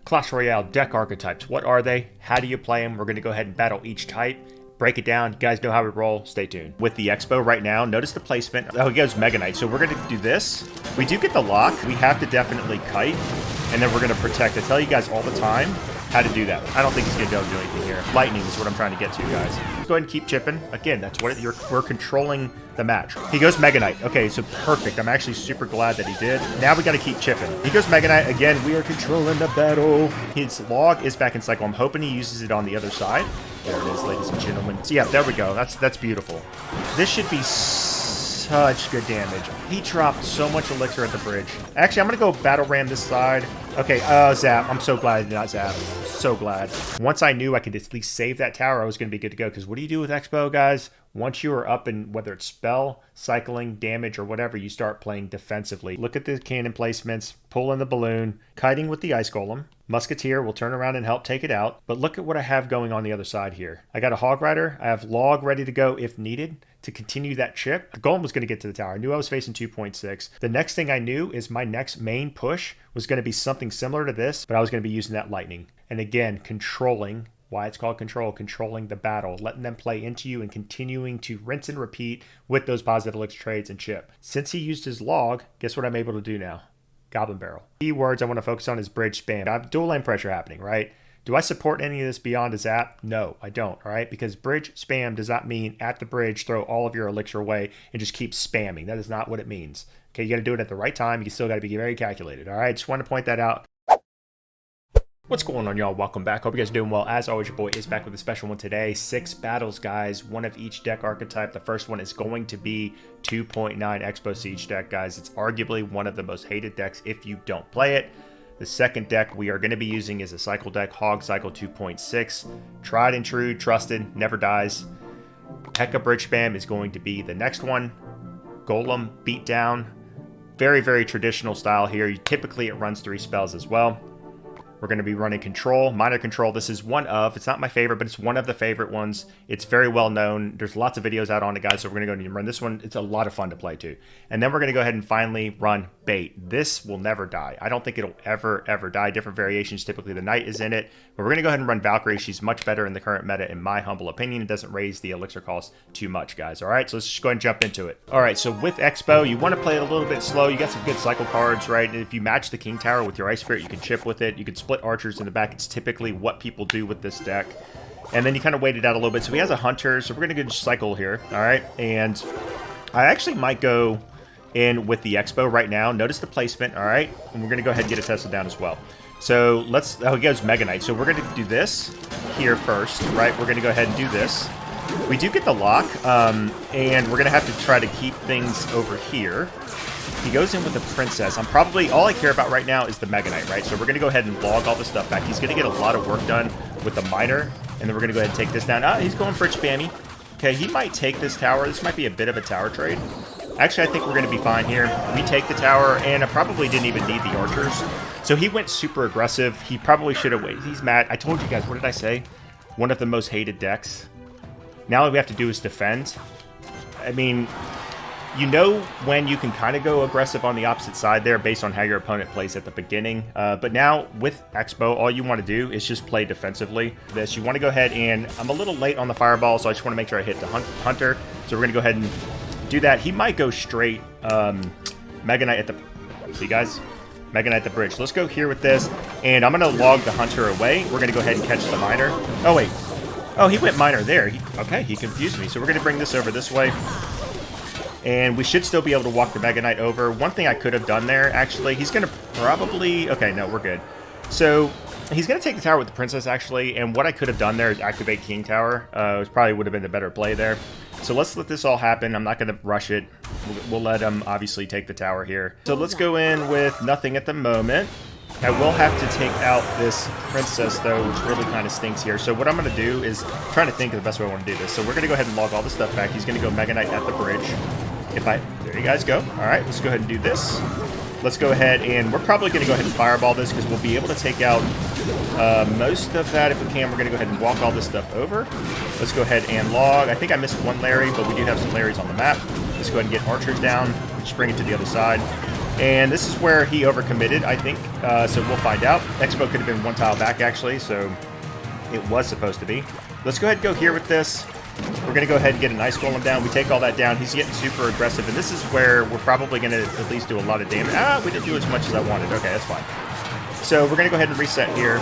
Clash Royale deck archetypes. What are they? How do you play them? We're going to go ahead and battle each type. Break it down. You guys know how we roll. Stay tuned. With the Expo right now, notice the placement. Oh, he goes Mega Knight. So we're going to do this. We do get the lock. We have to definitely kite. And then we're going to protect. I tell you guys all the time how to do that. I don't think he's going to be able to do anything here. Lightning is what I'm trying to get to, guys. Let's go ahead and keep chipping. Again, that's what we're controlling the match. He goes Mega Knight. Okay, so perfect. I'm actually super glad that he did. Now we got to keep chipping. He goes Mega Knight. Again, we are controlling the battle. His log is back in cycle. I'm hoping he uses it on the other side. There it is, ladies and gentlemen. So yeah, there we go. That's beautiful. This should be such good damage. He dropped so much elixir at the bridge. Actually, I'm going to go battle ram this side. Okay, zap. I'm so glad I did not zap. So glad. Once I knew I could at least save that tower, I was going to be good to go. Because what do you do with Expo, guys? Once you are up in, whether it's spell, cycling, damage, or whatever, you start playing defensively. Look at the cannon placements. Pull in the balloon. Kiting with the ice golem. Musketeer will turn around and help take it out. But look at what I have going on the other side here. I got a Hog Rider. I have log ready to go if needed to continue that chip. The Golem was going to get to the tower. I knew I was facing 2.6. The next thing I knew is my next main push was going to be something similar to this, but I was going to be using that lightning. And again, controlling, why it's called control, controlling the battle, letting them play into you and continuing to rinse and repeat with those positive elixir trades and chip. Since he used his log, guess what I'm able to do now? Goblin Barrel. Keywords I want to focus on is bridge spam. I have dual lane pressure happening, right? Do I support any of this beyond a zap? No, I don't, all right? Because bridge spam does not mean at the bridge, throw all of your elixir away and just keep spamming. That is not what it means. Okay, you got to do it at the right time. You still got to be very calculated, all right? Just want to point that out. What's going on, y'all? Welcome back. Hope you guys are doing well. As always, your boy is back with a special one today. 6 battles, guys. One of each deck archetype. The first one is going to be 2.9 Expo Siege deck, guys. It's arguably one of the most hated decks if you don't play it. The second deck we are going to be using is a cycle deck, Hog Cycle 2.6. Tried and true, trusted, never dies. Heka Bridge Spam is going to be the next one. Golem, Beatdown. Very, very traditional style here. Typically, it runs 3 spells as well. We're going to be running Control, Minor Control. This is one of, it's not my favorite, but it's one of the favorite ones. It's very well known. There's lots of videos out on it, guys, so we're going to go ahead and run this one. It's a lot of fun to play, too. And then we're going to go ahead and finally run Bait. This will never die. I don't think it'll ever die. Different variations. Typically, the Knight is in it. But we're going to go ahead and run Valkyrie. She's much better in the current meta, in my humble opinion. It doesn't raise the elixir cost too much, guys. All right, so let's just go ahead and jump into it. All right, so with Expo, you want to play it a little bit slow. You got some good cycle cards, right? And if you match the King Tower with your Ice Spirit, you can chip with it. You can split archers in the back. It's typically what people do with this deck. And then you kind of wait it out a little bit. So he has a hunter, so we're going to go cycle here. All right, and I actually might go in with the Expo right now. Notice the placement, all right? And we're going to go ahead and get it tested down as well. So let's, oh, he goes Mega Knight. So we're going to do this here first, right? We're going to go ahead and do this. We do get the lock, and we're going to have to try to keep things over here. He goes in with the Princess. I'm probably, all I care about right now is the Mega Knight, right? So we're going to go ahead and log all this stuff back. He's going to get a lot of work done with the Minor, and then we're going to go ahead and take this down. Ah, he's going for spammy. Okay, he might take this tower. This might be a bit of a tower trade. Actually, I think we're going to be fine here. We take the tower, and I probably didn't even need the archers. So he went super aggressive. He probably should have waited. He's mad. I told you guys, what did I say? One of the most hated decks. Now all we have to do is defend. I mean, you know when you can kind of go aggressive on the opposite side there based on how your opponent plays at the beginning. But now with Expo, all you want to do is just play defensively. This, you want to go ahead and, I'm a little late on the fireball, so I just want to make sure I hit the hunter. So we're going to go ahead and do that. He might go straight Mega Knight at the, see guys? Mega Knight at the bridge. Let's go here with this, and I'm going to log the hunter away. We're going to go ahead and catch the Minor. Oh, wait. Oh, he went Minor there. Okay, he confused me. So we're going to bring this over this way. And we should still be able to walk the Mega Knight over. One thing I could have done there, actually, he's going to probably... Okay, no, we're good. So he's going to take the tower with the Princess, actually. And what I could have done there is activate King Tower. It probably would have been the better play there. So let's let this all happen. I'm not going to rush it. We'll let him obviously take the tower here. So let's go in with nothing at the moment. I will have to take out this Princess, though, which really kind of stinks here. So what I'm going to do is trying to think of the best way I want to do this. So we're going to go ahead and log all this stuff back. He's going to go Mega Knight at the bridge. There you guys go. All right, let's go ahead and do this. Let's go ahead, and we're probably going to go ahead and fireball this because we'll be able to take out most of that if we can. We're going to go ahead and walk all this stuff over. Let's go ahead and log. I think I missed one Larry, but we do have some Larrys on the map. Let's go ahead and get archers down. Just bring it to the other side. And this is where he overcommitted, I think. So we'll find out. Expo could have been one tile back, actually, so it was supposed to be. Let's go ahead and go here with this. We're going to go ahead and get an Ice Golem down. We take all that down. He's getting super aggressive, and this is where we're probably going to at least do a lot of damage. Ah, we didn't do as much as I wanted. Okay, that's fine. So we're going to go ahead and reset here.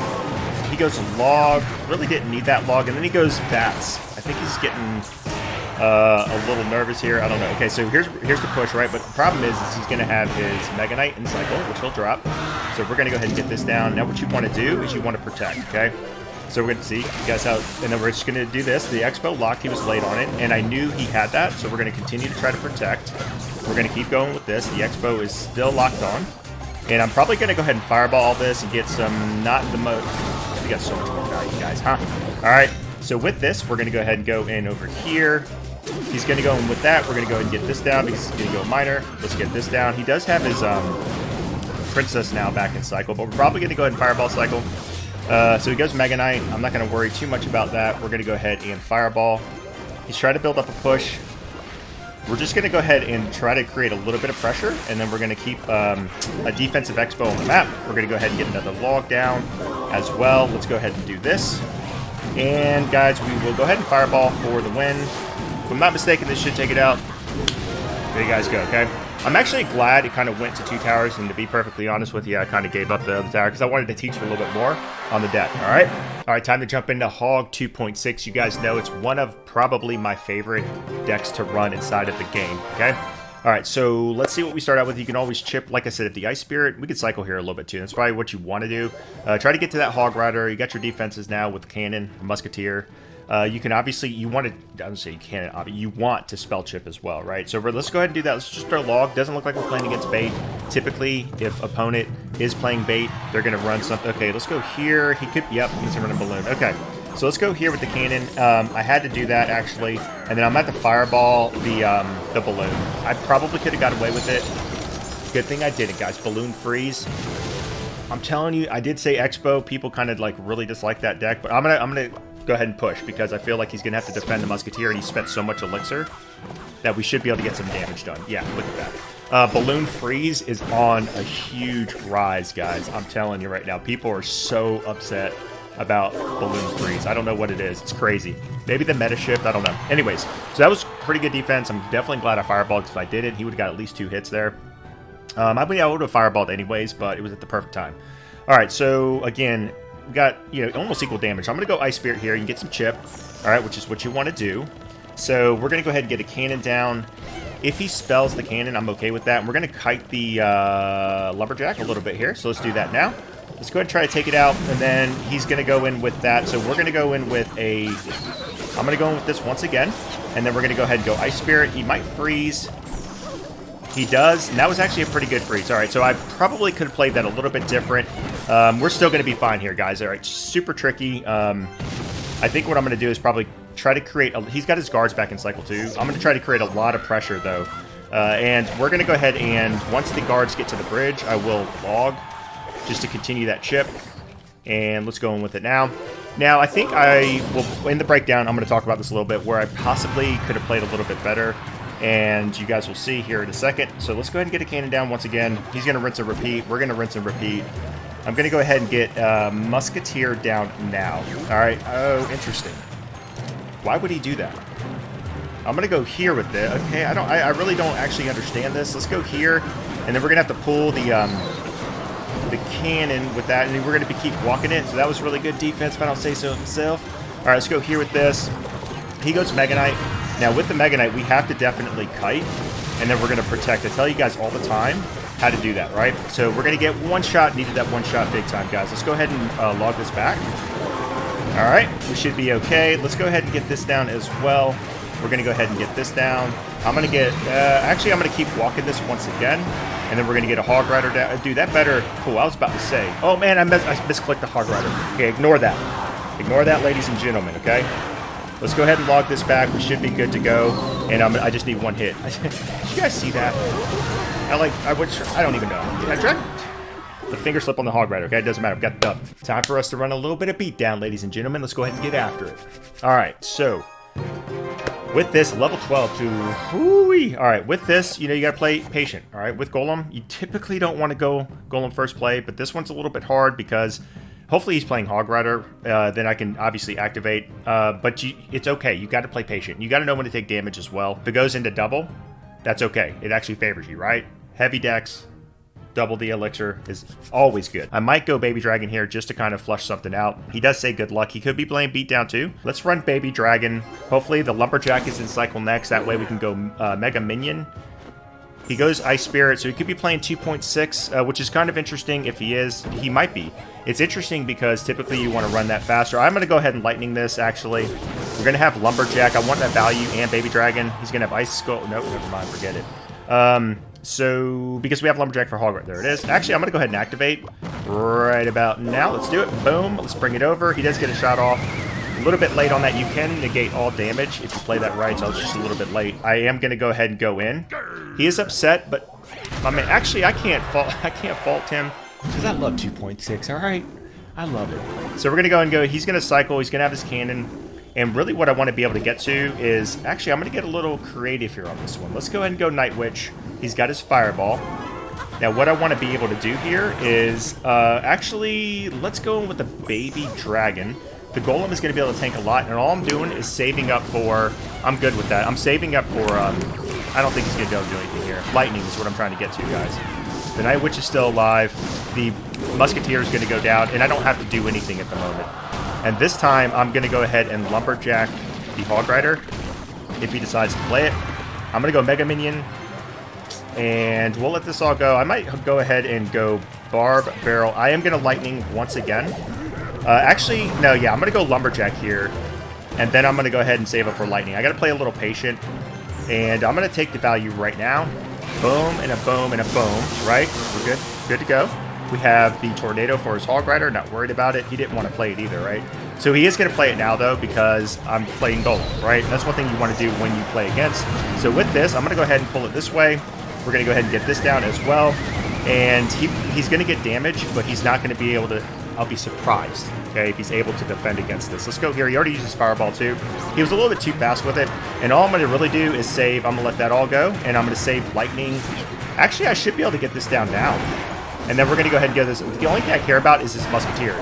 He goes log. Really didn't need that log, and then he goes bats. I think he's getting a little nervous here. I don't know. Okay, so here's the push, right? But the problem is he's going to have his Mega Knight in cycle, which he'll drop. So we're going to go ahead and get this down. Now what you want to do is you want to protect, okay? So we're going to see you guys how, and then we're just going to do this. The Expo locked, he was late on it, and I knew he had that, so we're going to continue to try to protect. We're going to keep going with this. The Expo is still locked on, and I'm probably going to go ahead and fireball all this and get some, not the most, we got so much more value, guys, huh? All right, so with this, we're going to go ahead and go in over here. He's going to go in with that. We're going to go ahead and get this down because he's going to go minor. Let's get this down. He does have his Princess now back in cycle, but we're probably going to go ahead and fireball cycle. So he goes Mega Knight. I'm not going to worry too much about that. We're going to go ahead and fireball. He's trying to build up a push. We're just going to go ahead and try to create a little bit of pressure, and then we're going to keep a defensive Expo on the map. We're going to go ahead and get another log down as well. Let's go ahead and do this. And guys, we will go ahead and fireball for the win. If I'm not mistaken, this should take it out. There you guys go, okay? I'm actually glad it kind of went to 2 towers, and to be perfectly honest with you, I kind of gave up the other tower because I wanted to teach you a little bit more on the deck, all right? All right, time to jump into Hog 2.6. You guys know it's one of probably my favorite decks to run inside of the game, okay? All right, so let's see what we start out with. You can always chip, like I said, if the Ice Spirit, we could cycle here a little bit too. That's probably what you want to do. Try to get to that Hog Rider. You got your defenses now with Cannon, Musketeer. You can obviously, you want to, I don't say you can't, you want to spell chip as well, right? So let's go ahead and do that. Let's just throw log. Doesn't look like we're playing against bait. Typically, if opponent is playing bait, they're going to run something. Okay, let's go here. He could, yep, he's running balloon. Okay, so let's go here with the cannon. I had to do that, actually. And then I'm at the fireball the balloon. I probably could have got away with it. Good thing I didn't, guys. Balloon freeze. I'm telling you, I did say Expo. People kind of like really dislike that deck, but I'm gonna go ahead and push because I feel like he's gonna have to defend the Musketeer, and he spent so much elixir that we should be able to get some damage done. Yeah, look at that. Balloon freeze is on a huge rise, guys. I'm telling you right now, people are so upset about balloon freeze. I don't know what it is. It's crazy. Maybe the meta shift. I don't know. Anyways, so that was pretty good defense. I'm definitely glad I fireballed because if I did it, he would have got at least 2 hits there. I would have fireballed anyways, but it was at the perfect time. All right, so again, we got, you know, almost equal damage. I'm going to go Ice Spirit here. You can get some chip, all right, which is what you want to do. So we're going to go ahead and get a cannon down. If he spells the cannon, I'm okay with that. And we're going to kite the Lumberjack a little bit here. So let's do that now. Let's go ahead and try to take it out, and then he's going to go in with that. So we're going to go in with a... I'm going to go in with this once again, and then we're going to go ahead and go Ice Spirit. He might freeze. He does, and that was actually a pretty good freeze. All right, so I probably could have played that a little bit different. We're still going to be fine here, guys. All right, super tricky. I think what I'm going to do is probably try to create... he's got his guards back in cycle 2. I'm going to try to create a lot of pressure, though. And we're going to go ahead and, once the guards get to the bridge, I will log just to continue that chip. And let's go in with it now. Now, I think I will, in the breakdown, I'm going to talk about this a little bit, where I possibly could have played a little bit better. And you guys will see here in a second. So let's go ahead and get a cannon down once again. He's going to rinse and repeat. We're going to rinse and repeat. I'm going to go ahead and get Musketeer down now. All right. Oh, interesting. Why would he do that? I'm going to go here with it. Okay, I really don't actually understand this. Let's go here, and then we're going to have to pull the cannon with that, and we're going to keep walking it. So that was really good defense, if I don't say so myself. All right, let's go here with this. He goes Mega Knight. Now, with the Mega Knight, we have to definitely kite, and then we're going to protect. I tell you guys all the time how to do that, right? So we're going to get one shot. Needed that one shot big time, guys. Let's go ahead and log this back. All right, we should be okay. Let's go ahead and get this down as well. We're going to go ahead and get this down. I'm going to get... actually, I'm going to keep walking this once again, and then we're going to get a Hog Rider down. Dude, that better... Cool, I was about to say. Oh, man, I misclicked the Hog Rider. Okay, ignore that. Ignore that, ladies and gentlemen, okay? Let's go ahead and log this back. We should be good to go. And I just need one hit. Did you guys see that? I don't even know. Did I drag the finger slip on the Hog Rider? Okay, it doesn't matter. I've got the time for us to run a little bit of beatdown, ladies and gentlemen. Let's go ahead and get after it. All right, so With this, level 12 to... Whoo-wee. All right, with this, you know, you got to play patient. All right, with Golem, you typically don't want to go Golem first play, but this one's a little bit hard because hopefully he's playing Hog Rider. Then I can obviously activate. But it's okay. You got to play patient. You got to know when to take damage as well. If it goes into double, that's okay. It actually favors you, right? Heavy dex, double the elixir is always good. I might go Baby Dragon here just to kind of flush something out. He does say good luck. He could be playing Beatdown too. Let's run Baby Dragon. Hopefully the Lumberjack is in cycle next. That way we can go Mega Minion. He goes Ice Spirit, so he could be playing 2.6, which is kind of interesting. If he is, he might be. It's interesting because typically you want to run that faster. I'm going to go ahead and Lightning this, actually. We're going to have Lumberjack. I want that value and Baby Dragon. He's going to have Ice Skull. Nope, never mind. Forget it. So, because we have Lumberjack for Hog Rider. There it is. Actually, I'm going to go ahead and activate right about now. Let's do it. Boom. Let's bring it over. He does get a shot off. A little bit late on that. You can negate all damage if you play that right, so I was just a little bit late. I am going to go ahead and go in. He is upset, but I mean, actually, I can't fault him because I love 2.6, all right? I love it. So we're going to go and go. He's going to cycle. He's going to have his cannon. And really what I want to be able to get to is... Actually, I'm going to get a little creative here on this one. Let's go ahead and go Night Witch. He's got his Fireball. Now, what I want to be able to do here is... actually, let's go in with the Baby Dragon. The Golem is going to be able to tank a lot. And all I'm doing is saving up for... I'm good with that. I'm saving up for... I don't think he's going to be able to do anything here. Lightning is what I'm trying to get to, guys. The Night Witch is still alive. The Musketeer is going to go down. And I don't have to do anything at the moment. And this time, I'm going to go ahead and Lumberjack the Hog Rider if he decides to play it. I'm going to go Mega Minion, and we'll let this all go. I might go ahead and go Barb Barrel. I am going to Lightning once again. Actually, no, yeah, I'm going to go Lumberjack here, and then I'm going to go ahead and save up for Lightning. I got to play a little patient, and I'm going to take the value right now. Boom, and a boom, and a boom, right? We're good. Good to go. We have the Tornado for his Hog Rider. Not worried about it. He didn't want to play it either, right? So he is going to play it now, though, because I'm playing Golem, right? That's one thing you want to do when you play against. So with this, I'm going to go ahead and pull it this way. We're going to go ahead and get this down as well. And he's going to get damage, but he's not going to be able to... I'll be surprised, okay, if he's able to defend against this. Let's go here. He already used his Fireball, too. He was a little bit too fast with it. And all I'm going to really do is save. I'm going to let that all go. And I'm going to save Lightning. Actually, I should be able to get this down now. And then we're going to go ahead and get this. The only thing I care about is this Musketeer.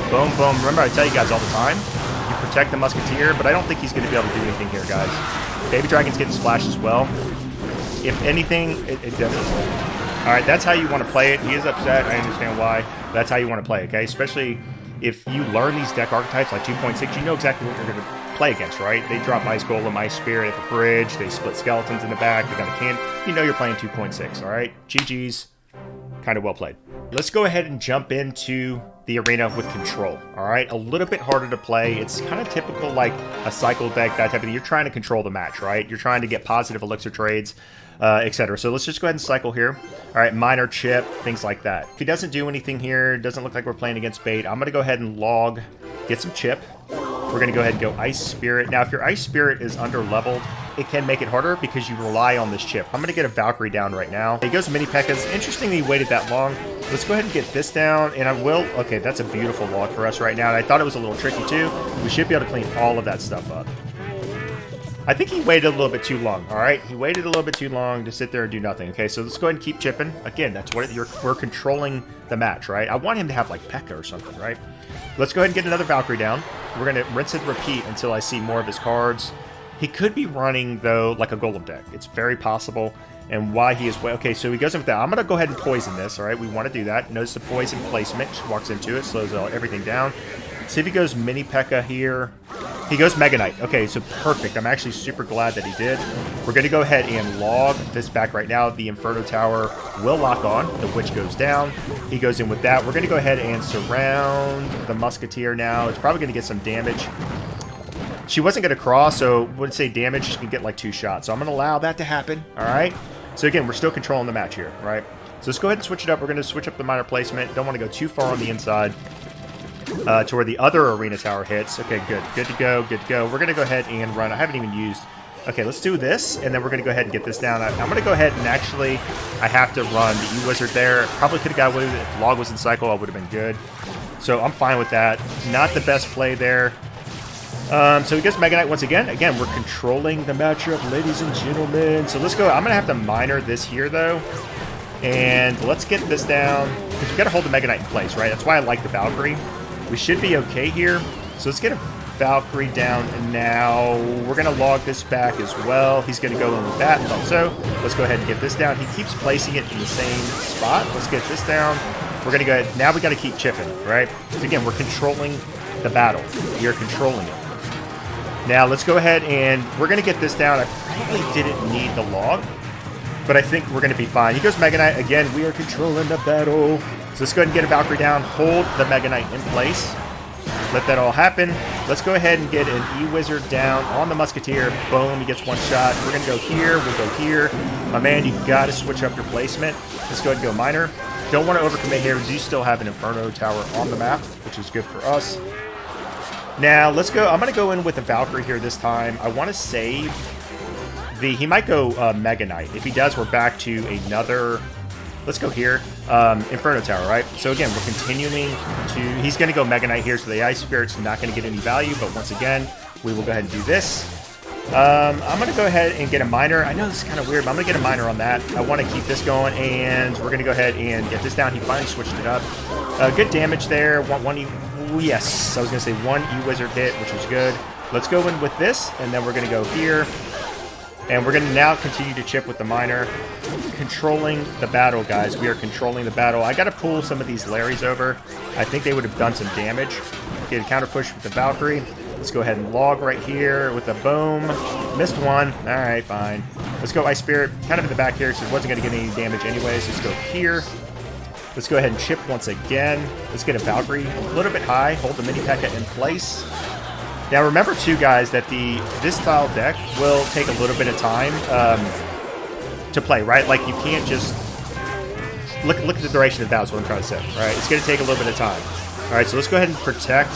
Boom, boom. Remember, I tell you guys all the time, you protect the Musketeer, but I don't think he's going to be able to do anything here, guys. Baby Dragon's getting splashed as well. If anything, it doesn't. All right, that's how you want to play it. He is upset. I understand why. That's how you want to play, okay? Especially if you learn these deck archetypes like 2.6, you know exactly what you're going to play against, right? They drop Ice Golem, Ice Spirit at the bridge. They split Skeletons in the back. They got a can. You know you're playing 2.6, all right? GG's. Kind of well played. Let's go ahead and jump into the arena with control. All right, a little bit harder to play. It's kind of typical like a cycle deck, that type of thing. You're trying to control the match, right? You're trying to get positive elixir trades, etc. So let's just go ahead and cycle here. All right, minor chip, things like that. If he doesn't do anything here, doesn't look like we're playing against bait, I'm going to go ahead and log, get some chip. We're going to go ahead and go Ice Spirit. Now, if your Ice Spirit is under-leveled, it can make it harder because you rely on this chip. I'm going to get a Valkyrie down right now. He goes Mini Pekkas. Interesting that he waited that long. Let's go ahead and get this down, and I will... Okay, that's a beautiful log for us right now, and I thought it was a little tricky, too. We should be able to clean all of that stuff up. I think he waited a little bit too long, all right? He waited a little bit too long to sit there and do nothing. Okay, so let's go ahead and keep chipping. Again, that's what we're controlling the match, right? I want him to have, like, P.E.K.K.A. or something, right? Let's go ahead and get another Valkyrie down. We're going to rinse and repeat until I see more of his cards. He could be running, though, like a Golem deck. It's very possible. And why he is... Okay, so he goes in with that. I'm going to go ahead and poison this, all right? We want to do that. Notice the poison placement. Just walks into it, slows everything down. See if he goes Mini P.E.K.K.A. here. He goes Mega Knight. Okay, so perfect. I'm actually super glad that he did. We're going to go ahead and log this back right now. The Inferno Tower will lock on. The Witch goes down. He goes in with that. We're going to go ahead and surround the Musketeer now. It's probably going to get some damage. She wasn't going to cross, so would say damage. She can get like 2 shots. So I'm going to allow that to happen. All right. So again, we're still controlling the match here, right? So let's go ahead and switch it up. We're going to switch up the minor placement. Don't want to go too far on the inside. To where the other arena tower hits. Okay, good. Good to go. Good to go. We're going to go ahead and run. I haven't even used... Okay, let's do this, and then we're going to go ahead and get this down. I'm going to go ahead and actually... I have to run the E-Wizard there. Probably could have got away with it. If Log was in cycle, I would have been good. So I'm fine with that. Not the best play there. So he goes Mega Knight once again. Again, we're controlling the matchup, ladies and gentlemen. So let's go. I'm going to have to minor this here, though. And let's get this down. Because we've got to hold the Mega Knight in place, right? That's why I like the Valkyrie. We should be okay here. So let's get a Valkyrie down. And now we're going to log this back as well. He's going to go in with that. Also, let's go ahead and get this down. He keeps placing it in the same spot. Let's get this down. We're going to go ahead. Now we got to keep chipping, right? So again, we're controlling the battle. We are controlling it. Now let's go ahead and we're going to get this down. I probably didn't need the log, but I think we're going to be fine. He goes Mega Knight. Again, we are controlling the battle. So let's go ahead and get a Valkyrie down. Hold the Mega Knight in place. Let that all happen. Let's go ahead and get an E-Wizard down on the Musketeer. Boom, he gets one shot. We're going to go here. We'll go here. My man, you got to switch up your placement. Let's go ahead and go minor. Don't want to overcommit here. We do still have an Inferno Tower on the map, which is good for us. Now, let's go. I'm going to go in with a Valkyrie here this time. I want to save the... He might go Mega Knight. If he does, we're back to another... Let's go here. Inferno Tower, right? So again, we're continuing to... He's going to go Mega Knight here, so the Ice Spirit's not going to get any value. But once again, we will go ahead and do this. I'm going to go ahead and get a minor. I know this is kind of weird, but I'm going to get a minor on that. I want to keep this going, and we're going to go ahead and get this down. He finally switched it up. Good damage there. Yes, I was going to say one E-Wizard hit, which was good. Let's go in with this, and then we're going to go here. And we're going to now continue to chip with the minor. Controlling the battle, guys. We are controlling the battle. I got to pull some of these Larrys over. I think they would have done some damage. Get a counter push with the Valkyrie. Let's go ahead and log right here with a boom. Missed one. All right, fine. Let's go Ice Spirit. Kind of in the back here, so it wasn't going to get any damage anyways. Let's go here. Let's go ahead and chip once again. Let's get a Valkyrie a little bit high. Hold the Mini P.E.K.K.A. in place. Now remember too, guys, that this style deck will take a little bit of time to play, right? Like you can't just look at the duration of the battle. Is what I'm trying to say, right? It's going to take a little bit of time. All right, so let's go ahead and protect.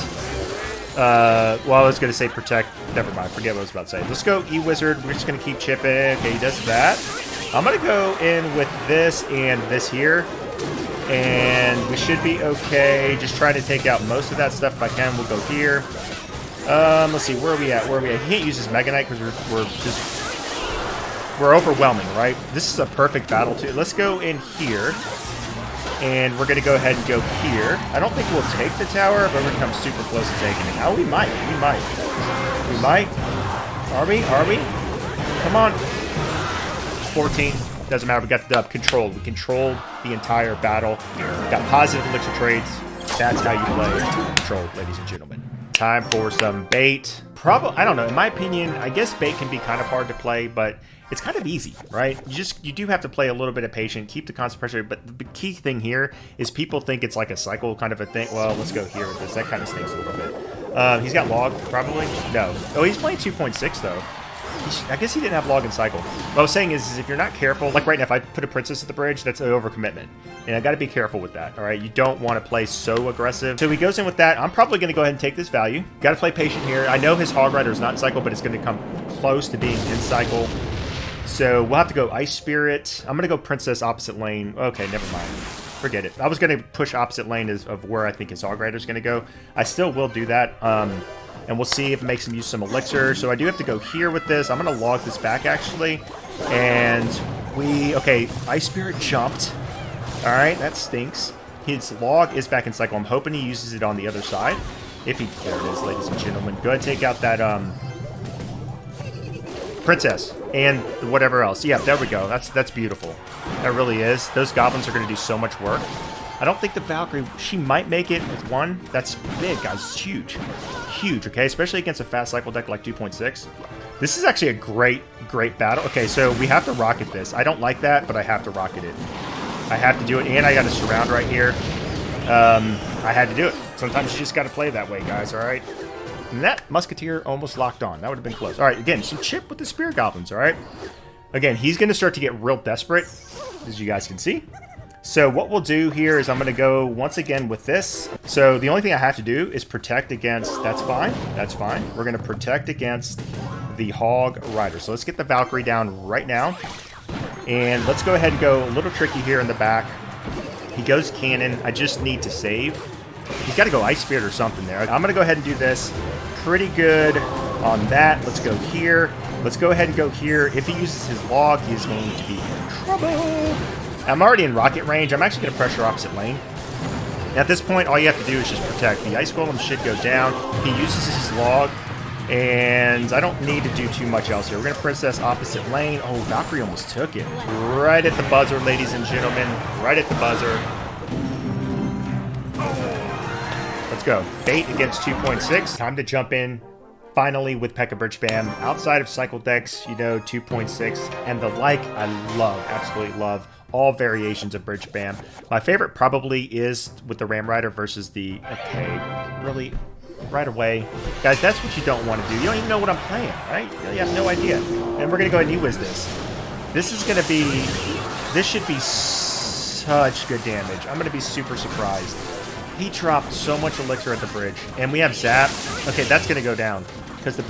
Well, I was going to say protect. Never mind. Forget what I was about to say. Let's go E-Wizard. We're just going to keep chipping. Okay, he does that. I'm going to go in with this and this here. And we should be okay. Just trying to take out most of that stuff if I can. We'll go here. Let's see. Where are we at? He can't use his Mega Knight because we're overwhelming, right? This is a perfect battle too. Let's go in here. And we're going to go ahead and go here. I don't think we'll take the tower, but we're going to come super close to taking it. Oh, we might. We might. Are we? Come on. 14. Doesn't matter. We got the controlled. We controlled the entire battle. We got positive elixir trades. That's how you play controlled, ladies and gentlemen. Time for some bait. Probably, I don't know. In my opinion, I guess bait can be kind of hard to play, but it's kind of easy, right? You do have to play a little bit of patient, keep the constant pressure. But the key thing here is people think it's like a cycle kind of a thing. Well, let's go here with this. That kind of stinks a little bit. He's got log, probably. No. Oh, he's playing 2.6 though. I guess he didn't have log and cycle. What I was saying is if you're not careful, like right now, if I put a princess at the bridge, that's an overcommitment. And I got to be careful with that, all right? You don't want to play so aggressive. So he goes in with that. I'm probably going to go ahead and take this value. Got to play patient here. I know his Hog Rider is not in cycle, but it's going to come close to being in cycle. So we'll have to go Ice Spirit. I'm going to go Princess opposite lane. Okay, never mind. Forget it. I was going to push opposite lane of where I think his Hog Rider is going to go. I still will do that. And we'll see if it makes him use some elixir. So I do have to go here with this. I'm going to log this back, actually. And okay, Ice Spirit jumped. All right, that stinks. His log is back in cycle. I'm hoping he uses it on the other side. There it is, ladies and gentlemen. Go ahead and take out that Princess and whatever else. Yeah, there we go. That's beautiful. That really is. Those goblins are going to do so much work. I don't think the Valkyrie, she might make it with one. That's big, guys. It's huge. Huge, okay? Especially against a fast cycle deck like 2.6. This is actually a great battle. Okay, so we have to rocket this. I don't like that, but I have to rocket it. I have to do it, and I got a surround right here. I had to do it. Sometimes you just got to play that way, guys, all right? And that Musketeer almost locked on. That would have been close. All right, again, some chip with the Spear Goblins, all right? Again, he's going to start to get real desperate, as you guys can see. So what we'll do here is I'm going to go once again with this. So the only thing I have to do is protect against... That's fine. That's fine. We're going to protect against the Hog Rider. So let's get the Valkyrie down right now. And let's go ahead and go a little tricky here in the back. He goes Cannon. I just need to save. He's got to go Ice Spirit or something there. I'm going to go ahead and do this. pretty good on that. Let's go here. Let's go ahead and go here. If he uses his log, he's going to be in trouble. I'm already in rocket range. I'm actually going to pressure opposite lane. At this point, all you have to do is just protect. The Ice Golem should go down. He uses his log, and I don't need to do too much else here. We're going to princess opposite lane. Oh, Valkyrie almost took it. Right at the buzzer, ladies and gentlemen. Right at the buzzer. Let's go. Bait against 2.6. Time to jump in. Finally, with P.E.K.K.A. Bridge Spam, outside of cycle decks, you know, 2.6 and the like, I love, absolutely love all variations of Bridge Spam. My favorite probably is with the Ram Rider versus the, okay, really, right away. Guys, that's what you don't want to do. You don't even know what I'm playing, right? You have no idea. And we're going to go ahead and E-Wiz this. This is going to be, this should be such good damage. I'm going to be super surprised. He dropped so much elixir at the bridge. And we have Zap. Okay, that's going to go down. Because the...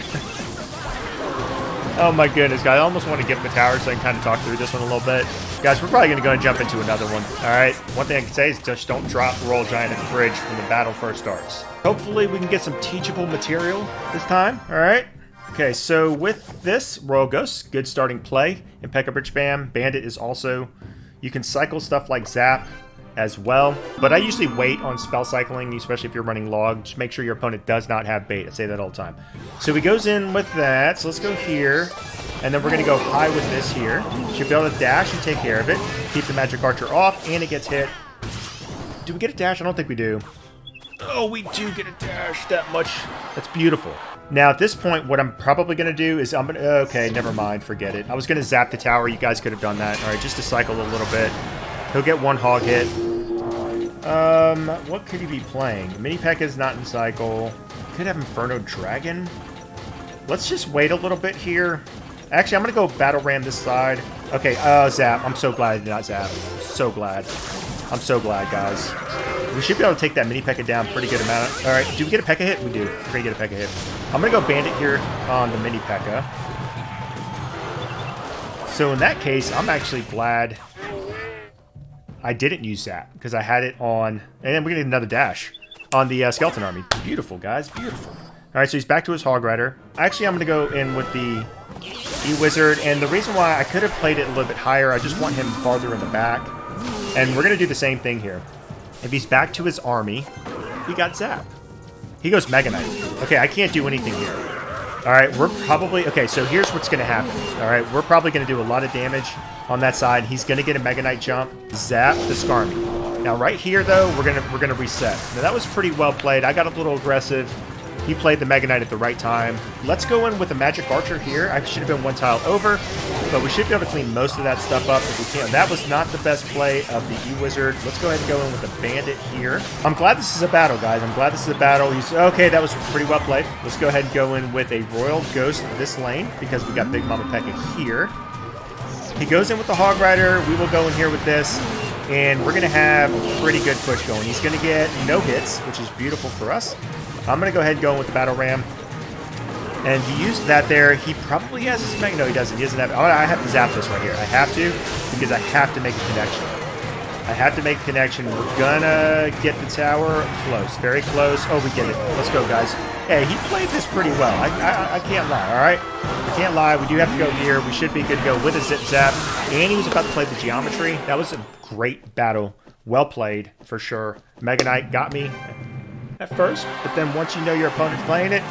Oh my goodness, guys. I almost want to get the tower so I can kind of talk through this one a little bit. Guys, we're probably going to go and jump into another one. Alright, one thing I can say is just don't drop Royal Giant at the bridge when the battle first starts. Hopefully we can get some teachable material this time. Alright. Okay, so with this, Royal Ghost, good starting play. And P.E.K.K.A. Bridge Spam. Bandit is also... You can cycle stuff like Zap as well, but I usually wait on spell cycling, especially if you're running log. Just make sure your opponent does not have bait. I say that all the time. So he goes in with that, so let's go here, and then we're going to go high with this here. Should be able to dash and take care of it. Keep the Magic Archer off, and it gets hit. Do we get a dash? I don't think we do. Oh, we do get a dash that much. That's beautiful. Now, at this point, what I'm probably going to do is I'm going to... Okay, never mind. Forget it. I was going to zap the tower. You guys could have done that. All right, just to cycle a little bit. He'll get one hog hit. What could he be playing? Mini P.E.K.K.A. is not in cycle. Could have Inferno Dragon. Let's just wait a little bit here. Actually, I'm going to go Battle Ram this side. Okay, Zap. I'm so glad I did not Zap. So glad. I'm so glad, guys. We should be able to take that Mini P.E.K.K.A. down pretty good amount. All right, do we get a P.E.K.K.A. hit? We do. We're going to get a P.E.K.K.A. hit. I'm going to go Bandit here on the Mini P.E.K.K.A. So in that case, I'm actually glad I didn't use that because I had it on, and then we're gonna get another dash on the Skeleton Army. Beautiful, guys, beautiful. All right, so he's back to his Hog Rider. Actually, I'm gonna go in with the E-Wizard, and the reason why I could have played it a little bit higher, I just want him farther in the back, and we're gonna do the same thing here. If he's back to his army, he got Zap. He goes Mega Knight. Okay, I can't do anything here. All right, we're probably, okay, so here's what's gonna happen. All right, we're probably gonna do a lot of damage on that side. He's going to get a Mega Knight jump, zap the Skarmy. Now right here though, we're gonna reset. Now that was pretty well played. I got a little aggressive. He played the Mega Knight at the right time. Let's go in with a Magic Archer here. I should have been one tile over, but we should be able to clean most of that stuff up if we can. That was not the best play of the E-Wizard. Let's go ahead and go in with a Bandit here. I'm glad this is a battle, guys. I'm glad this is a battle. He's okay. That was pretty well played. Let's go ahead and go in with a Royal Ghost this lane because we got Big Mama P.E.K.K.A. here. He goes in with the Hog Rider. We will go in here with this, and we're going to have a pretty good push going. He's going to get no hits, which is beautiful for us. I'm going to go ahead and go in with the Battle Ram. And he used that there. He probably has his Mega. No, he doesn't. He doesn't have... Oh, I have to zap this right here. I have to, because I have to make a connection. I have to make a connection. We're going to get the tower close. Very close. Oh, we get it. Let's go, guys. Hey, he played this pretty well. I can't lie, all right? I can't lie. We do have to go here. We should be good to go with a Zip Zap. And he was about to play the Geometry. That was a great battle. Well played, for sure. Mega Knight got me at first, but then once you know your opponent's playing it,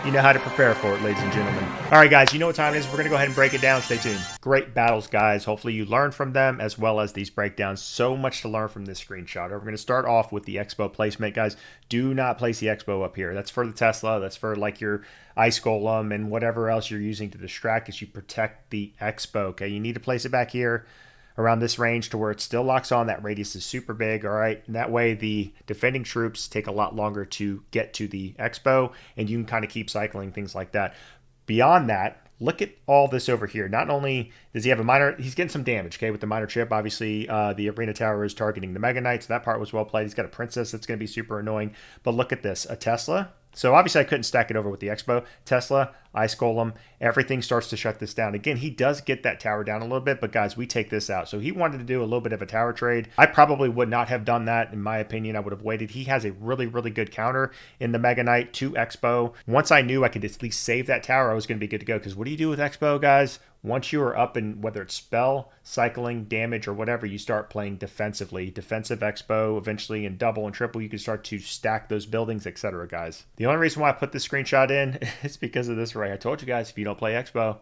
you know how to prepare for it, ladies and gentlemen. All right, guys, you know what time it is. We're going to go ahead and break it down. Stay tuned. Great battles, guys. Hopefully you learn from them as well as these breakdowns. So much to learn from this screenshot. We're going to start off with the Expo placement, guys. Do not place the Expo up here. That's for the Tesla. That's for like your Ice Golem and whatever else you're using to distract as you protect the Expo, okay? You need to place it back here around this range to where it still locks on. That radius is super big, all right? And that way the defending troops take a lot longer to get to the Expo, and you can kind of keep cycling, things like that. Beyond that, look at all this over here. Not only does he have a minor, he's getting some damage, okay, with the minor chip. Obviously, the Arena Tower is targeting the Mega Knight, so that part was well played. He's got a Princess that's going to be super annoying. But look at this, a Tesla. So obviously I couldn't stack it over with the Expo. Tesla, Ice Golem, everything starts to shut this down. Again, he does get that tower down a little bit, but guys, we take this out. So he wanted to do a little bit of a tower trade. I probably would not have done that. In my opinion, I would have waited. He has a really, really good counter in the Mega Knight to Expo. Once I knew I could at least save that tower, I was going to be good to go. Because what do you do with Expo, guys? Once you are up in whether it's spell, cycling, damage, or whatever, you start playing defensively. Defensive Expo, eventually in double and triple, you can start to stack those buildings, etc., guys. The only reason why I put this screenshot in is because of this right. I told you guys, if you don't play Expo,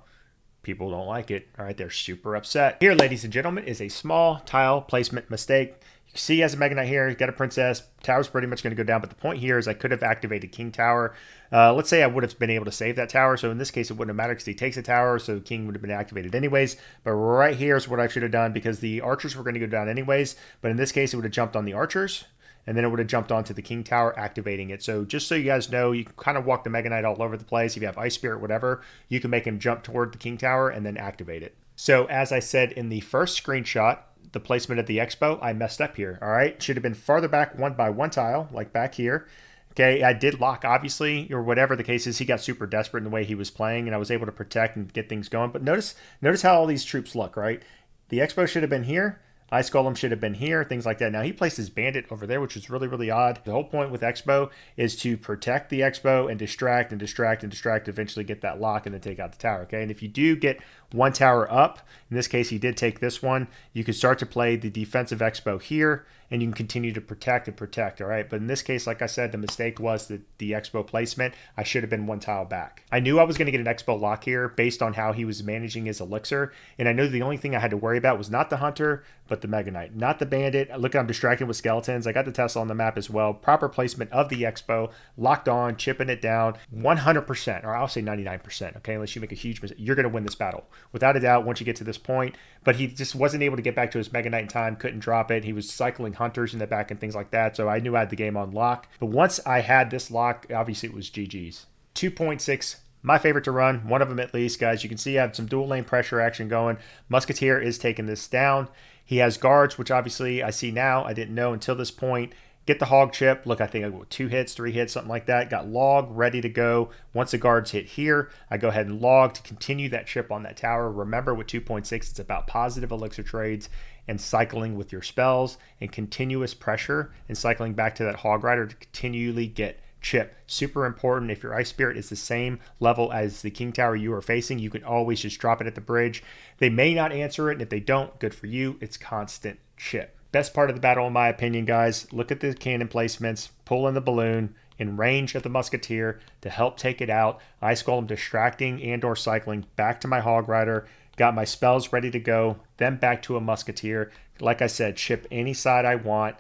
people don't like it. All right, they're super upset. Here, ladies and gentlemen, is a small tile placement mistake. You can see he has a Mega Knight here. He's got a Princess. Tower's pretty much going to go down, but the point here is I could have activated King Tower. Let's say I would have been able to save that tower. So in this case, it wouldn't have mattered because he takes a tower, so King would have been activated anyways. But right here is what I should have done because the archers were going to go down anyways. But in this case, it would have jumped on the archers, and then it would have jumped onto the King Tower, activating it. So just so you guys know, you can kind of walk the Mega Knight all over the place. If you have Ice Spirit, whatever, you can make him jump toward the King Tower and then activate it. So as I said in the first screenshot, the placement of the Expo, I messed up here. All right, should have been farther back one by one tile, like back here. Okay, I did lock, obviously, or whatever the case is. He got super desperate in the way he was playing, and I was able to protect and get things going. But notice how all these troops look, right? The Expo should have been here. Ice Golem should have been here, things like that. Now, he placed his Bandit over there, which is really, really odd. The whole point with Expo is to protect the Expo and distract and distract and distract, eventually get that lock and then take out the tower, okay? And if you do get one tower up, in this case, he did take this one, you can start to play the defensive Expo here, and you can continue to protect and protect, all right? But in this case, like I said, the mistake was the Expo placement. I should have been one tile back. I knew I was going to get an Expo lock here based on how he was managing his elixir, and I knew the only thing I had to worry about was not the Hunter, but the Mega Knight, not the Bandit. Look, I'm distracted with skeletons. I got the Tesla on the map as well. Proper placement of the Expo, locked on, chipping it down, 100%, or I'll say 99%, okay? Unless you make a huge mistake, you're going to win this battle. Without a doubt, once you get to this point, but he just wasn't able to get back to his Mega Knight in time, couldn't drop it. He was cycling Hunters in the back and things like that, so I knew I had the game on lock. But once I had this lock, obviously it was GG's. 2.6, my favorite to run, one of them at least, guys. You can see I have some dual lane pressure action going. Musketeer is taking this down. He has guards, which obviously I see now. I didn't know until this point. Get the hog chip. Look, I think I got 2 hits, 3 hits, something like that. Got log ready to go. Once the guards hit here, I go ahead and log to continue that chip on that tower. Remember, with 2.6, it's about positive elixir trades and cycling with your spells and continuous pressure and cycling back to that hog rider to continually get chip. Super important. If your Ice Spirit is the same level as the King Tower you are facing, you can always just drop it at the bridge. They may not answer it, and if they don't, good for you. It's constant chip. Best part of the battle, in my opinion, guys, look at the cannon placements, pull in the balloon in range of the Musketeer to help take it out. Ice Golem distracting and or cycling back to my Hog Rider. Got my spells ready to go, then back to a Musketeer. Like I said, chip any side I want,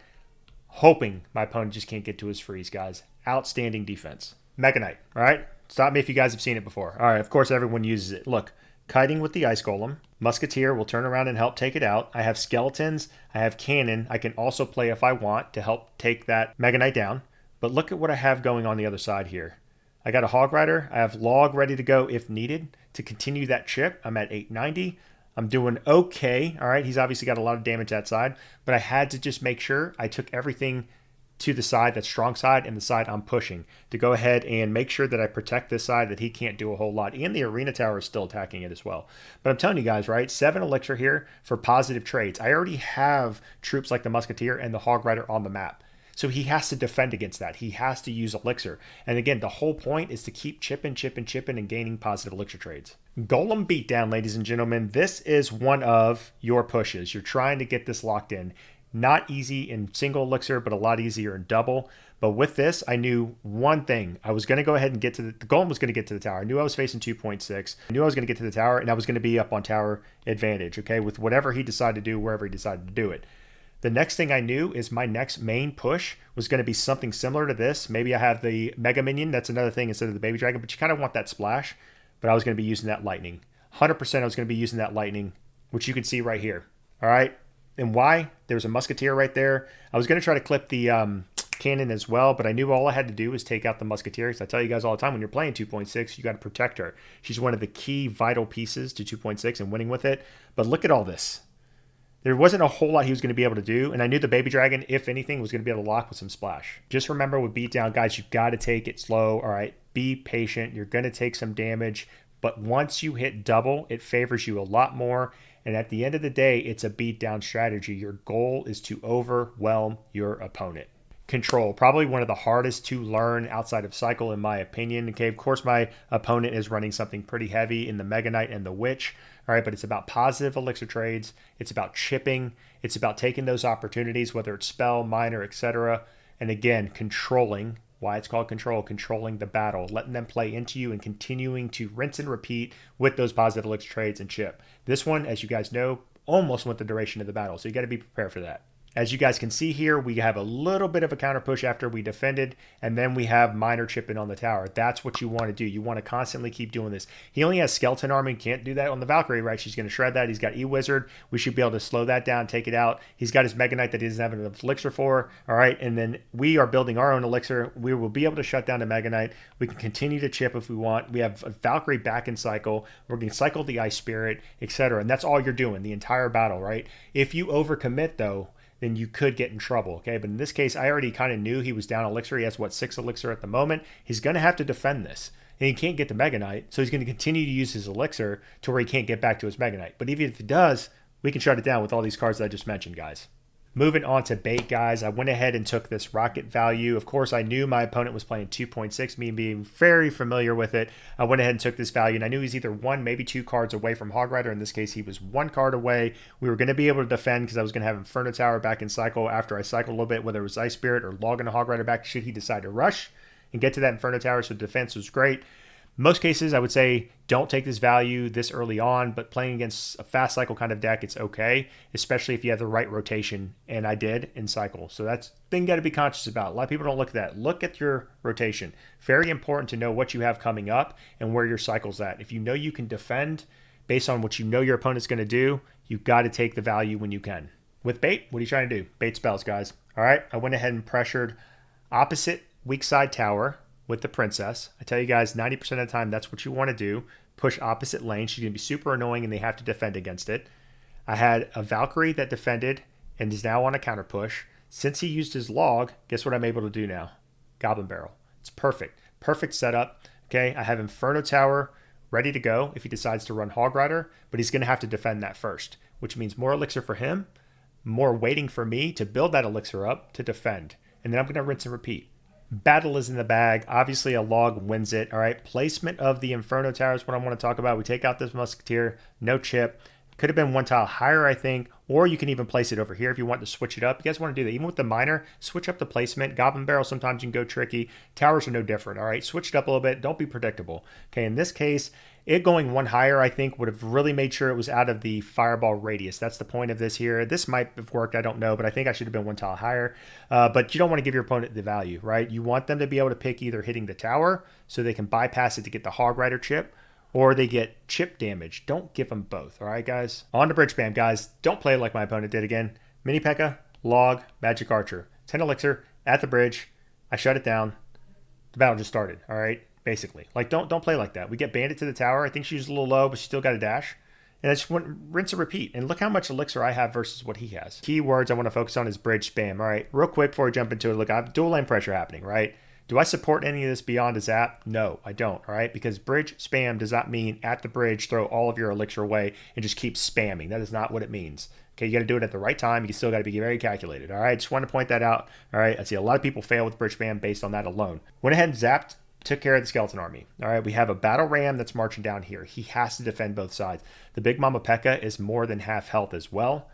hoping my opponent just can't get to his freeze, guys. Outstanding defense. Mega Knight, all right? Stop me if you guys have seen it before. All right, of course, everyone uses it. Look, kiting with the Ice Golem. Musketeer will turn around and help take it out. I have skeletons. I have cannon. I can also play if I want to help take that Mega Knight down. But look at what I have going on the other side here. I got a Hog Rider. I have log ready to go if needed to continue that chip. I'm at 890. I'm doing okay. All right, he's obviously got a lot of damage that side, but I had to just make sure I took everything to the side, that strong side, and the side I'm pushing to go ahead and make sure that I protect this side that he can't do a whole lot. And the Arena Tower is still attacking it as well. But I'm telling you guys, right, 7 elixir here for positive trades. I already have troops like the Musketeer and the Hog Rider on the map. So he has to defend against that. He has to use elixir. And again, the whole point is to keep chipping and gaining positive elixir trades. Golem Beatdown, ladies and gentlemen. This is one of your pushes. You're trying to get this locked in. Not easy in single elixir, but a lot easier in double. But with this, I knew one thing. I was going to go ahead and get to the Golem was going to get to the tower. I knew I was facing 2.6. I knew I was going to get to the tower, and I was going to be up on tower advantage, okay, with whatever he decided to do, wherever he decided to do it. The next thing I knew is my next main push was going to be something similar to this. Maybe I have the Mega Minion. That's another thing instead of the Baby Dragon, but you kind of want that splash. But I was going to be using that Lightning. 100% I was going to be using that Lightning, which you can see right here. All right. And why? There's a Musketeer right there. I was going to try to clip the cannon as well, but I knew all I had to do was take out the Musketeer. Because I tell you guys all the time, when you're playing 2.6, you got to protect her. She's one of the key vital pieces to 2.6 and winning with it. But look at all this. There wasn't a whole lot he was going to be able to do, and I knew the Baby Dragon, if anything, was going to be able to lock with some splash. Just remember with Beatdown, guys, you've got to take it slow, all right? be patient. You're going to take some damage, but once you hit double, it favors you a lot more. And at the end of the day, it's a beatdown strategy. Your goal is to overwhelm your opponent. Control, probably one of the hardest to learn outside of cycle in my opinion. Okay, of course my opponent is running something pretty heavy in the Mega Knight and the Witch. All right, but it's about positive elixir trades. It's about chipping. It's about taking those opportunities, whether it's spell, minor, etc. And again, controlling. Why it's called control, controlling the battle, letting them play into you and continuing to rinse and repeat with those positive elixir trades and chip. This one, as you guys know, almost went the duration of the battle, so you got to be prepared for that. As you guys can see here, we have a little bit of a counter push after we defended, and then we have minor chipping on the tower. That's what you want to do. You want to constantly keep doing this. He only has skeleton army, can't do that on the Valkyrie, right? She's going to shred that. He's got E-Wizard. We should be able to slow that down, take it out. He's got his Mega Knight that he doesn't have enough elixir for, all right? And then we are building our own elixir. We will be able to shut down the Mega Knight. We can continue to chip if we want. We have a Valkyrie back in cycle. We're going to cycle the Ice Spirit, etc. And that's all you're doing the entire battle, right? If you overcommit, though, then you could get in trouble, okay? But in this case, I already kind of knew he was down elixir. He has, what, 6 elixir at the moment? He's going to have to defend this. And he can't get the Mega Knight, so he's going to continue to use his elixir to where he can't get back to his Mega Knight. But even if he does, we can shut it down with all these cards that I just mentioned, guys. Moving on to bait, guys, I went ahead and took this rocket value. Of course, I knew my opponent was playing 2.6, me being very familiar with it. I went ahead and took this value, and I knew he's either 1, maybe 2 cards away from Hog Rider. In this case, he was 1 card away. We were going to be able to defend because I was going to have Inferno Tower back in cycle after I cycled a little bit, whether it was Ice Spirit or logging a Hog Rider back should he decide to rush and get to that Inferno Tower, so defense was great. Most cases, I would say don't take this value this early on, but playing against a fast cycle kind of deck, it's okay, especially if you have the right rotation, and I did in cycle. So that's the thing you got to be conscious about. A lot of people don't look at that. Look at your rotation. Very important to know what you have coming up and where your cycle's at. If you know you can defend based on what you know your opponent's going to do, you got to take the value when you can. With bait, what are you trying to do? Bait spells, guys. All right, I went ahead and pressured opposite weak side tower with the princess. I tell you guys, 90% of the time, that's what you want to do. Push opposite lane. She's going to be super annoying, and they have to defend against it. I had a Valkyrie that defended and is now on a counter push. Since he used his log, guess what I'm able to do now? Goblin Barrel. It's perfect. Perfect setup. Okay, I have Inferno Tower ready to go if he decides to run Hog Rider, but he's going to have to defend that first, which means more elixir for him, more waiting for me to build that elixir up to defend. And then I'm going to rinse and repeat. Battle is in the bag. Obviously, a log wins it. All right. Placement of the Inferno Tower is what I want to talk about. We take out this Musketeer. No chip. Could have been 1 tile higher, I think. Or you can even place it over here if you want to switch it up. You guys want to do that. Even with the minor, switch up the placement. Goblin Barrel, sometimes you can go tricky. Towers are no different. All right. Switch it up a little bit. Don't be predictable. Okay. In this case, it going 1 higher, I think, would have really made sure it was out of the fireball radius. That's the point of this here. This might have worked. I don't know, but I think I should have been 1 tile higher. But you don't want to give your opponent the value, right? You want them to be able to pick either hitting the tower so they can bypass it to get the Hog Rider chip, or they get chip damage. Don't give them both, all right, guys? On to bridge spam, guys. Don't play like my opponent did again. Mini P.E.K.K.A, log, magic archer. 10 elixir at the bridge. I shut it down. The battle just started, all right? Basically. Like, don't play like that. We get bandit to the tower. I think she's a little low, but she still got a dash. And I just want rinse and repeat. And look how much elixir I have versus what he has. Keywords I want to focus on is bridge spam. All right, real quick before we jump into it, look, I have dual lane pressure happening, right? Do I support any of this beyond a zap? No, I don't, all right? Because bridge spam does not mean at the bridge, throw all of your elixir away and just keep spamming. That is not what it means. Okay, you got to do it at the right time. You still got to be very calculated, all right? Just want to point that out, all right? I see a lot of people fail with bridge spam based on that alone. Went ahead and zapped. Took care of the skeleton army. All right, we have a battle ram that's marching down here. He has to defend both sides. The Big Mama P.E.K.K.A is more than half health as well.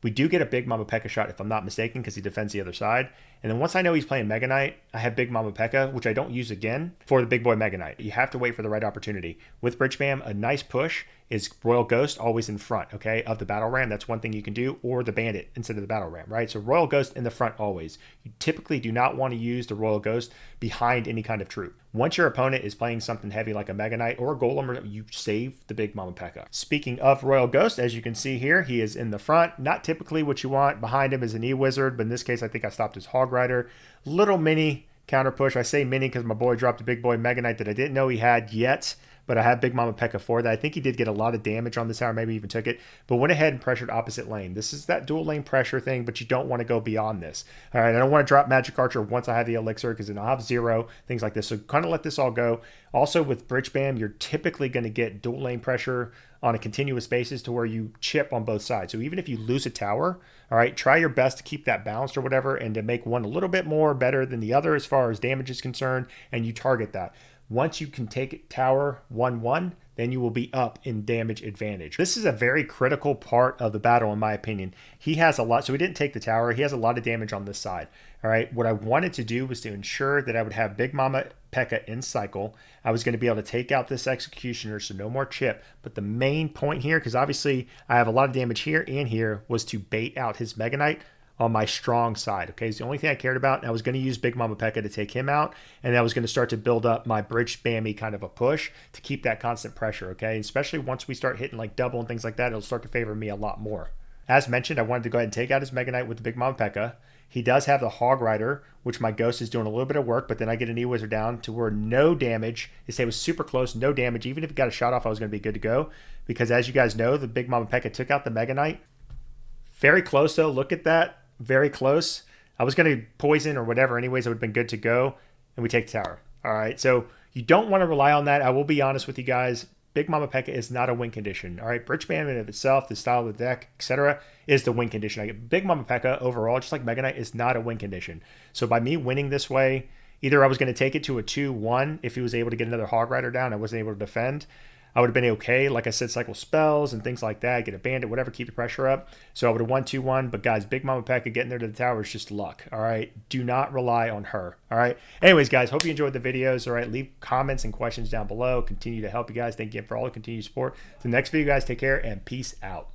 We do get a Big Mama P.E.K.K.A shot, if I'm not mistaken, because he defends the other side. And then once I know he's playing Mega Knight, I have Big Mama P.E.K.K.A, which I don't use again for the Big Boy Mega Knight. You have to wait for the right opportunity. With Bridge Spam, a nice push is Royal Ghost always in front, okay, of the Battle Ram. That's one thing you can do, or the Bandit instead of the Battle Ram, right? So Royal Ghost in the front always. You typically do not want to use the Royal Ghost behind any kind of troop. Once your opponent is playing something heavy like a Mega Knight or a Golem, you save the Big Mama P.E.K.K.A. Speaking of Royal Ghost, as you can see here, he is in the front. Not typically what you want. Behind him is an E-Wizard, but in this case, I think I stopped his Hog Rider. Little mini counter push. I say mini because my boy dropped a big boy Mega Knight that I didn't know he had yet. but I have Big Mama P.E.K.K.A for that. I think he did get a lot of damage on this tower, maybe even took it, but went ahead and pressured opposite lane. This is that dual lane pressure thing, but you don't want to go beyond this. All right, I don't want to drop Magic Archer once I have the elixir because then I'll have 0, things like this. So kind of let this all go. Also with Bridge Bam, you're typically going to get dual lane pressure on a continuous basis to where you chip on both sides. So even if you lose a tower, all right, try your best to keep that balanced or whatever and to make one a little bit more better than the other as far as damage is concerned, and you target that. Once you can take tower 1-1, then you will be up in damage advantage. This is a very critical part of the battle, in my opinion. He has a lot, so he didn't take the tower. He has a lot of damage on this side. All right, what I wanted to do was to ensure that I would have Big Mama P.E.K.K.A in cycle. I was going to be able to take out this Executioner, so no more chip. But the main point here, because obviously I have a lot of damage here and here, was to bait out his Mega Knight on my strong side. Okay, it's the only thing I cared about. And I was going to use Big Mama P.E.K.K.A to take him out, and I was going to start to build up my Bridge Spammy kind of a push to keep that constant pressure. Okay, especially once we start hitting like double and things like that, it'll start to favor me a lot more. As mentioned, I wanted to go ahead and take out his Mega Knight with the Big Mama P.E.K.K.A. He does have the Hog Rider, which my Ghost is doing a little bit of work, but then I get an E-Wizard down to where no damage. They say it was super close, no damage. Even if it got a shot off, I was going to be good to go. Because as you guys know, the Big Mama P.E.K.K.A took out the Mega Knight. Very close though, look at that. Very close. I was going to poison or whatever anyways, I would have been good to go. And we take the tower. All right, so you don't want to rely on that. I will be honest with you guys. Big Mama P.E.K.K.A is not a win condition. All right, Bridge Bam in of itself, the style of the deck, etc., is the win condition. I get Big Mama P.E.K.K.A overall, just like Mega Knight, is not a win condition. So by me winning this way, either I was going to take it to a 2-1 if he was able to get another Hog Rider down, I wasn't able to defend. I would have been okay. Like I said, cycle spells and things like that, get a bandit, whatever, keep the pressure up. So I would have won 2-1. But guys, Big Mama P.E.K.K.A getting there to the tower is just luck. All right. Do not rely on her. All right. Anyways, guys, hope you enjoyed the videos. All right. Leave comments and questions down below. Continue to help you guys. Thank you for all the continued support. The next video, guys, take care and peace out.